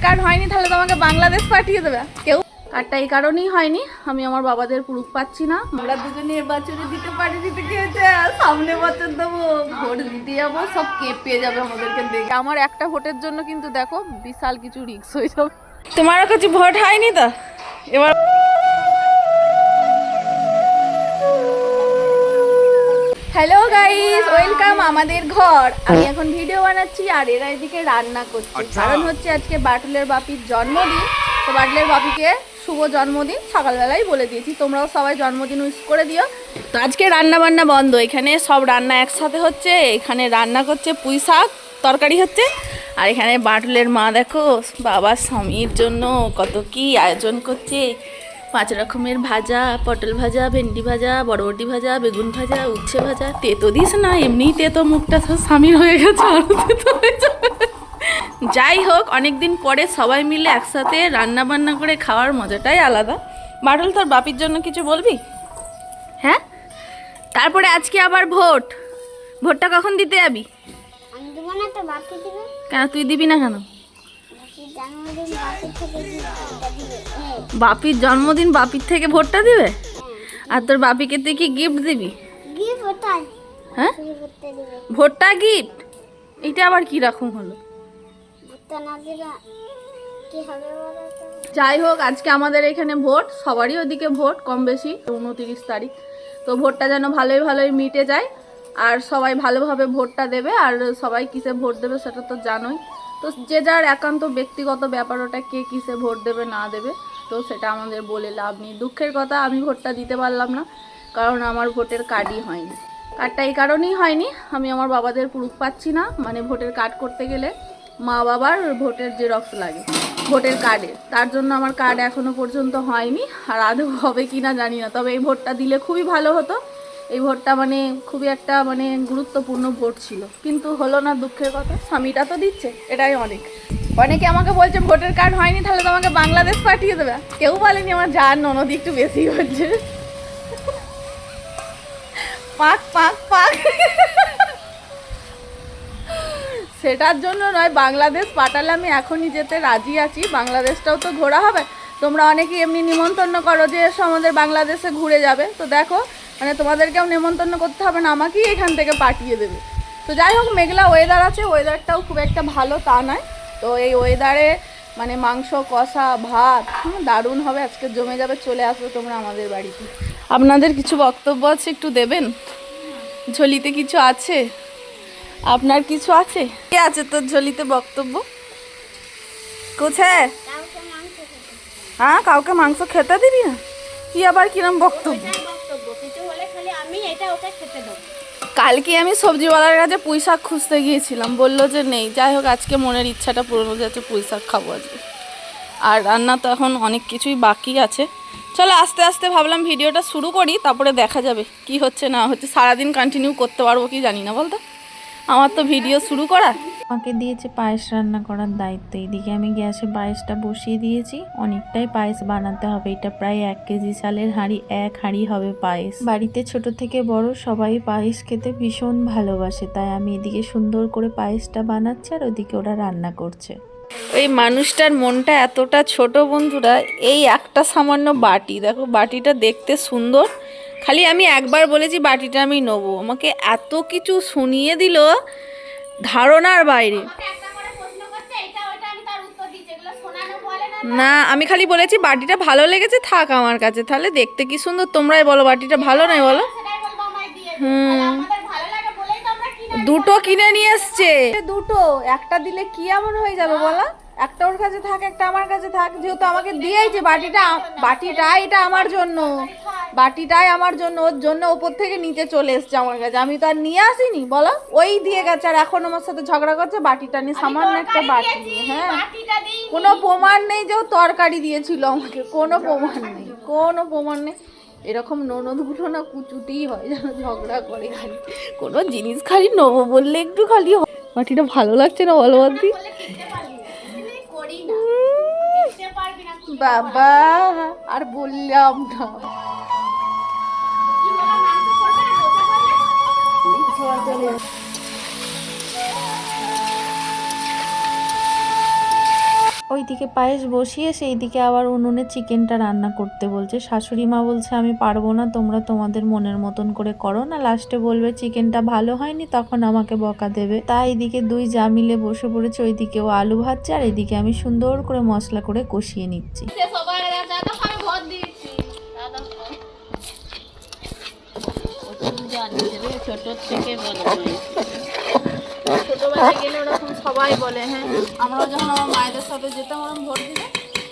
Card হয়নি তাহলে তোমাকে বাংলাদেশ পাঠিয়ে দেবে কেউ। কার্ডটা এই কারণেই হয়নি, আমি আমার বাবাদের প্রুফ পাচ্ছি না। আমরা দুজনে এবছরে দিতে পারি দিতে গিয়েছে, সামনে বছর দেবো, ভোট দিতে যাবো, সব কেঁপে যাবে আমাদেরকে দেখে। আমার একটা ভোটের জন্য কিন্তু দেখো বিশাল কিছু রিস্ক হয়ে যাবে। তোমারও কিছু ভোট হয়নি তো এবার। হ্যালো গাইস, ওয়েলকাম আমাদের ঘর। আমি এখন ভিডিও বানাচ্ছি আর এরা এদিকে রান্না করছে। কারণ হচ্ছে আজকে বাটুলের বাপির জন্মদিন, তো বাটুলের বাপিকে শুভ জন্মদিন সকালবেলায় বলে দিয়েছি, তোমরাও সবাই জন্মদিন উইশ করে দিও। তো আজকে রান্না বান্না বন্ধ, এখানে সব রান্না একসাথে হচ্ছে। এখানে রান্না করছে পুঁই শাক তরকারি হচ্ছে, আর এখানে বাটুলের মা দেখো বাবার স্বামীর জন্য কত কি আয়োজন করছে। 5 রকমের ভাজা, পটল ভাজা, ভেন্ডি ভাজা, বরবটি ভাজা, বেগুন ভাজা, উচ্ছে ভাজা। তেতো দিস না, এমনিই তেতো, মুখটা সব স্বামীর হয়ে গেছে, আরো তেতো হয়ে যাবে। যাই হোক, অনেকদিন পরে সবাই মিলে একসাথে রান্না বান্না করে খাওয়ার মজাটাই আলাদা। বাটুল, তোর বাপির জন্য কিছু বলবি? হ্যাঁ, তারপরে আজকে আবার ভোটটা কখন দিতে যাবি? কেন তুই দিবি না কেন? বাপির জন্মদিন বাপির থেকে ভোটটা দিবে? আর তোর বাপিকে তুই কি গিফট দিবি? হ্যাঁ, ভোটটা গিফট, এটা আবার কি রকম হলো? যাই হোক, আজকে আমাদের এখানে ভোট, সবারই ওদিকে ভোট কম বেশি। 29 তারিখ, তো ভোটটা যেন ভালোই ভালোই মিটে যায় আর সবাই ভালোভাবে ভোটটা দেবে। আর সবাই কিসে ভোট দেবে সেটা তো জানোই। তো যে যার একান্ত ব্যক্তিগত ব্যাপার, ওটা কে কিসে ভোট দেবে না দেবে তো সেটা আমাদের বলে লাভ নেই। দুঃখের কথা, আমি ভোটটা দিতে পারলাম না, কারণ আমার ভোটের কার্ডই হয়নি। কার্ডটা এই কারণেই হয়নি, আমি আমার বাবাদের প্রুফ পাচ্ছি না। মানে ভোটের কার্ড করতে গেলে মা বাবার ভোটের জেরক্স লাগে ভোটের কার্ডে, তার জন্য আমার কার্ড এখনও পর্যন্ত হয়নি। আর আদৌ হবে কি না জানি না, তবে এই ভোটটা দিলে খুবই ভালো হতো। এই ভোটটা মানে খুবই একটা মানে গুরুত্বপূর্ণ ভোট ছিল, কিন্তু হলো না, দুঃখের কথা। স্বামীটা তো দিচ্ছে, এটাই অনেকে আমাকে বলছে ভোটের কার্ড হয়নি তাহলে তোমাকে বাংলাদেশ পাঠিয়ে দেবে। কেউ বলেনি আমার যার ননদ একটু বেশি হচ্ছে। পাক পাক পাক, সেটার জন্য নয়, বাংলাদেশ পাঠালে আমি এখনই যেতে রাজি আছি। বাংলাদেশটাও তো ঘোরা হবে। তোমরা অনেকেই এমনি নিমন্ত্রণ করো যে এসো আমাদের বাংলাদেশে ঘুরে যাবে, তো দেখো মানে তোমাদেরকেও নিমন্ত্রণ করতে হবে না, আমাকেই এখান থেকে পাঠিয়ে দেবে। তো যাই হোক, মেঘলা ওয়েদার আছে, ওয়েদারটাও খুব একটা ভালো তা নয়। তো এই ওয়েদারে মানে মাংস কষা ভাত দারুণ হবে, আজকে জমে যাবে। চলে আসবে তোমরা আমাদের বাড়িতে। আপনাদের কিছু বক্তব্য আছে, একটু দেবেন? ঝোলিতে কিছু আছে? আপনার কিছু আছে? কি আছে তোর ঝোলিতে বক্তব্য? কোথায়? হ্যাঁ, কাউকে মাংস খেতে দিবি না? কি আবার কিরম বক্তব্য? কালকে আমি সবজিওয়ালার কাছে পুঁই শাক খুঁজতে গিয়েছিলাম, বললো যে নেই। যাই হোক, আজকে মনের ইচ্ছাটা পূরণ হয়ে যাচ্ছে, পুঁই শাক খাবো আজকে। আর রান্না তো এখন অনেক কিছুই বাকি আছে। চলো আস্তে আস্তে ভাবলাম ভিডিওটা শুরু করি, তারপরে দেখা যাবে কি হচ্ছে না হচ্ছে। সারাদিন কন্টিনিউ করতে পারবো কি জানি না, বলতো। আমার তো ভিডিও শুরু করা। আমাকে দিয়েছে পায়েস রান্না করার দায়িত্ব। এইদিকে আমি গ্যাসে পায়েসটা বসিয়ে দিয়েছি। অনেকটাই পায়েস বানাতে হবে, এটা প্রায় 1 কেজি চালের হাঁড়ি, 1 হাঁড়ি হবে পায়েস। বাড়িতে ছোট থেকে বড় সবাই পায়েস খেতে ভীষণ ভালোবাসে, তাই আমি এদিকে সুন্দর করে পায়েসটা বানাচ্ছি আর ওদিকে ওরা রান্না করছে। ওই মানুষটার মনটা এতটা ছোট বন্ধুরা, এই একটা সামান্য বাটি দেখো, বাটিটা দেখতে সুন্দর, খালি আমি একবার বলেছি বাটিটা আমি নেবো, আমাকে এত কিছু শুনিয়ে দিল ধারণার বাইরে। না, আমি খালি বলেছি বাটিটা ভালো লেগেছে, থাক আমার কাছে, তাহলে দেখতে কি সুন্দর। তোমরাই বলো বাটিটা ভালো নয় বলো? দুটো কিনে নিয়ে এসছে, দুটো, একটা দিলে কি এমন হয়ে যাবে বলো? একটা ওর কাছে থাক, একটা আমার কাছে থাক, যেহেতু আমাকে দিয়েছে বাটিটাই এটা আমার জন্য, বাটিটাই আমার জন্য, ওর জন্য ওপর থেকে নিচে চলে এসছে আমার কাছে, আমি তো আর নিয়ে আসিনি বলো। ওই দিয়ে গেছে, আর এখন আমার সাথে ঝগড়া করছে বাটিটা নিয়ে, সামান্য একটা বাটি নিয়ে। হ্যাঁ, কোনো প্রমাণ নেই যে ও তরকারি দিয়েছিল আমাকে, কোনো প্রমাণ নেই। এরকম ননদগুলো না কুচুতেই হয়, যেন ঝগড়া করে খালি, কোনো জিনিস খালি নেবো বললে একটু খালি। বাটিটা ভালো লাগছে না বলো বাদি? বাবা আর বললাম না। ওইদিকে পায়েস বসিয়ে সেই দিকে আবার উনুনে চিকেনটা রান্না করতে বলছে। শাশুড়ি মা বলছে আমি পারবো না, তোমরা তোমাদের মনের মতন করে করো না, লাস্টে বলবে চিকেনটা ভালো হয়নি, তখন আমাকে বকা দেবে। তাই এদিকে দুই যা মিলে বসে পড়েছে, ওইদিকে ও আলু ভাজছে আর এদিকে আমি সুন্দর করে মশলা করে কষিয়ে নিচ্ছি। ছোটবেলায় গেলে ওরকম সবাই বলে, হ্যাঁ আমরা যখন আমার মায়েদের সাথে যেতাম ওরকম ভোট দিতে,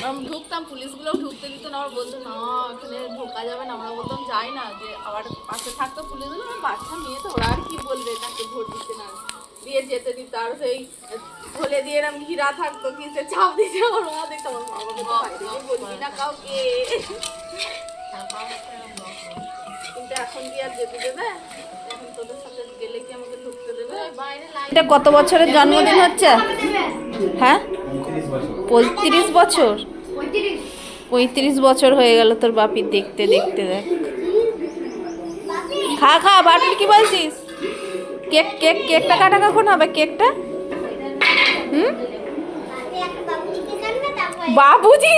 ওরকম ঢুকতাম, পুলিশগুলোও ঢুকতে দিত না, আমার বলতো না এখানে ঢোকা যাবে না, আমরা বলতাম যাই না, যে আবার পাশে থাকতো পুলিশগুলো, আমার বাচ্চা মেয়ে তো ওরা আর কি বলবে তাকে ভোট দিতে না দিয়ে যেতে দিত। আর সেই ঢোলে দিয়ে এরকম ঘিরা থাকতো, কি সে চাপ দিতে আমার মা দেখতাম, আমার মা বাবা বাইরে বলবি না কাউকে, কিন্তু এখন কি আর যেতে দেবে? এখন তোদের সাথে গেলে কি আমাকে ঢুকতে দেবে? এটা কত বছরের জন্মদিন হচ্ছে? হ্যাঁ 35 বছর। 35 বছর হয়ে গেল তোর বাপির দেখতে দেখতে। দেখ খা খা, বাটুল কি বলছিস? কেকটা কাটা কখন হবে কেকটা? বাবুজি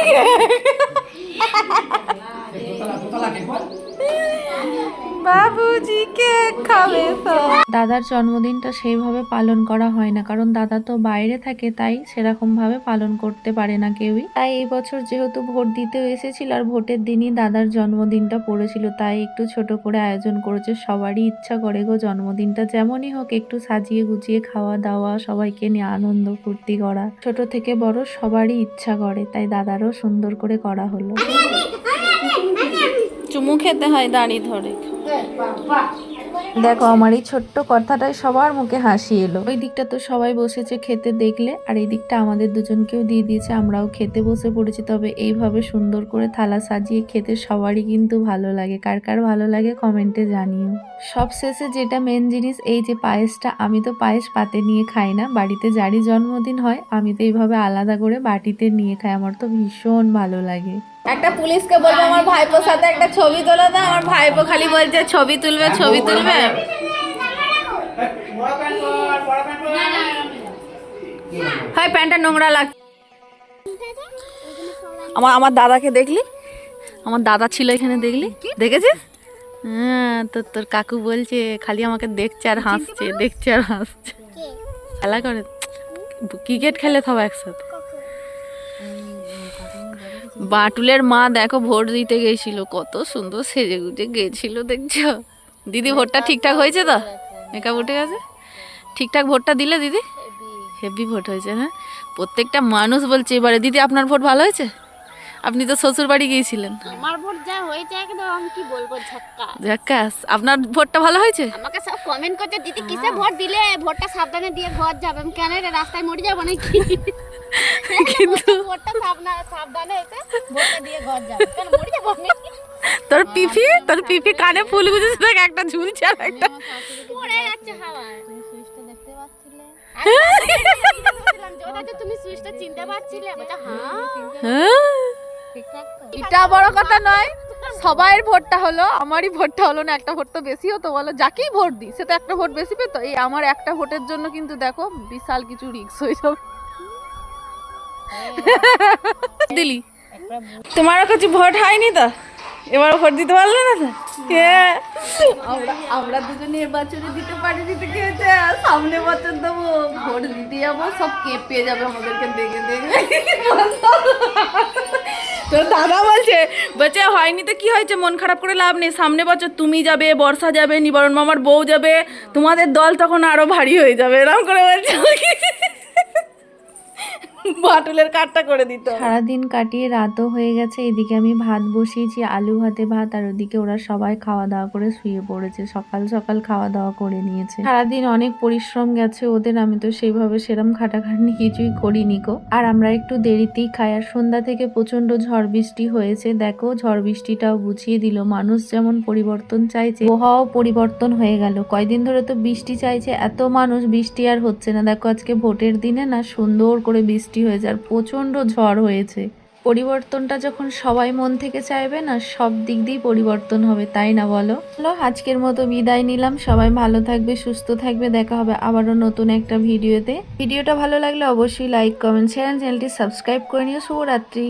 বাবুজি কেক খাবে তো। দাদার জন্মদিনটা সেইভাবে পালন করা হয় না, কারণ দাদা তো বাইরে থাকে, তাই সেরকম ভাবে পালন করতে পারে না কেউই। তাই এই বছর যেহেতু ভোট দিতে এসেছিল আর ভোটের দিনই দাদার জন্মদিনটা পড়েছিল, তাই একটু ছোট করে আয়োজন করেছে। সবারই ইচ্ছা করে গো জন্মদিনটা যেমনই হোক একটু সাজিয়ে গুছিয়ে খাওয়া দাওয়া, সবাইকে নিয়ে আনন্দ ফুর্তি করা, ছোট থেকে বড় সবারই ইচ্ছা করে, তাই দাদারও সুন্দর করে করা হলো। চুমু খেতে হয় দাঁড়িয়ে ধরে। দেখো আমার এই ছোট্ট কথাটাই সবার মুখে হাসি এলো। ওই দিকটা তো সবাই বসেছে খেতে দেখলে, আর এই দিকটা আমাদের দুজনকেও দিয়ে দিয়েছে, আমরাও খেতে বসে পড়েছি। তবে এইভাবে সুন্দর করে থালা সাজিয়ে খেতে সবারই কিন্তু ভালো লাগে। কার কার ভালো লাগে কমেন্টে জানিও। সব শেষে যেটা মেন জিনিস, এই যে পায়েসটা, আমি তো পায়েস পাতে নিয়ে খাই না, বাড়িতে যারই জন্মদিন হয় আমি তো এইভাবে আলাদা করে বাটিতে নিয়ে খাই, আমার তো ভীষণ ভালো লাগে। একটা পুলিশকে বলবো আমার ভাইপোর সাথে একটা ছবি তোলা দাও, আমার ভাইপো খালি বলছে ছবি তুলবে ছবি তুলবে। হাই প্যান্টটা নোংরা লাগছে। আমার দাদাকে দেখলি? আমার দাদা ছিল এখানে, দেখলি? দেখেছিস? হ্যাঁ, তোর কাকু বলছে খালি আমাকে দেখছে আর হাসছে, দেখছে আর হাসছে। খেলা করে, ক্রিকেট খেলে সবাই একসাথে। বাটুলের মা দেখো ভোট দিতে গেছিল, কত সুন্দর সেজে গুজে গেছিল দেখছো। দিদি ভোটটা ঠিকঠাক হয়েছে তো? মেকআপ উঠে গেছে? ঠিকঠাক ভোটটা দিলে দিদি? হেভি ভোট হয়েছে। হ্যাঁ, প্রত্যেকটা মানুষ বলছে এবারে দিদি আপনার ভোট ভালো হয়েছে। আপনি তো শ্বশুর বাড়ি গিয়েছিলেন। আমার ভোট যা হয়েছে একদম কি বলবো, ঝাক্কাস ঝাক্কাস। আপনার ভোটটা ভালো হয়েছে? আমাকে সব কমেন্ট করছে দিদি কিসে ভোট দিলে, ভোটটা সাবধানে দিয়ে ঘর যাবে। আমি কেন রে রাস্তায় মরে যাবো নাকি? কিন্তু ভোটটা সাবধানে এসে ভোটটা দিয়ে ঘর যাবে, কেন মরে যাবো নাকি? তোর পিপি কানে ফুল গুজেছে, দেখ একটা ঝুলছে আর একটা পড়ে যাচ্ছে হাওয়ায়। তুমি সুইচটা দেখতে পাচ্ছিলে? তুমি সুইচটা চিনতে পারছিলে? বলছে হ্যাঁ ঠিকঠাক তো। এটা বড় কথা নয়, সবাইয়ের ভোটটা হলো, আমারই ভোটটা হলো না। একটা ভোট তো বেশি হতো, বলো যাকেই ভোট দিই সে তো একটা ভোট বেশি পেতো। এই আমার একটা ভোটের জন্য কিন্তু দেখো বিশাল কিছু রিস্ক হয়ে যাবে। দিলি তোমারও কিছু ভোট হয়নি তো, এবার ভোট দিতে পারলে না তো? আমরা দুজনে নির্বাচনে দিতে পারি, দিতে গিয়েছে সামনে বছর দেবো, ভোট দিতে যাবো, সব কেঁপে যাবে আমাদেরকে দেখে দেখে। তো দাদা বলছে হয়নি তো কি হয়েছে, মন খারাপ করে লাভ নেই, সামনে বছর তুমি যাবে, বর্ষা যাবে, নিবারণ মামার বউ যাবে, তোমাদের দল তখন আরো ভারী হয়ে যাবে, এরকম করে বলছে। বাটুলের কাটটা করে দিত। সারাদিন কাটিয়ে রাতও হয়ে গেছে, এদিকে আমি ভাত বসিয়েছি, আলু ভাতে ভাত, আর ওদিকে ওরা সবাই খাওয়া দাওয়া করে শুয়ে পড়েছে, সকাল সকাল খাওয়া দাওয়া করে নিয়েছে। সারাদিন অনেক পরিশ্রম গেছে ওদের, আমি তো সেইভাবে সেরম খাটাখাটনি কিছুই করিনি গো। আর আমরা একটু দেরিতেই খাই, আর সন্ধ্যা থেকে প্রচন্ড ঝড় বৃষ্টি হয়েছে। দেখো ঝড় বৃষ্টিটাও বুঝিয়ে দিল, মানুষ যেমন পরিবর্তন চাইছে, আবহাওয়াও পরিবর্তন হয়ে গেল। কয়দিন ধরে তো বৃষ্টি চাইছে এত মানুষ, বৃষ্টি আর হচ্ছে না। দেখো আজকে ভোটের দিনে না সুন্দর করে বৃষ্টি হয়েছে, আর প্রচন্ড ঝড় হয়েছে। পরিবর্তনটা যখন সবাই মন থেকে চাইবে না, সব দিক দিয়েই পরিবর্তন হবে, তাই না বলো? চলো আজকের মতো বিদায় নিলাম, সবাই ভালো থাকবে, সুস্থ থাকবে, দেখা হবে আবারও নতুন একটা ভিডিওতে। ভিডিওটা ভালো লাগলে অবশ্যই লাইক, কমেন্ট, শেয়ার, চ্যানেলটি সাবস্ক্রাইব করে নিও। শুভরাত্রি।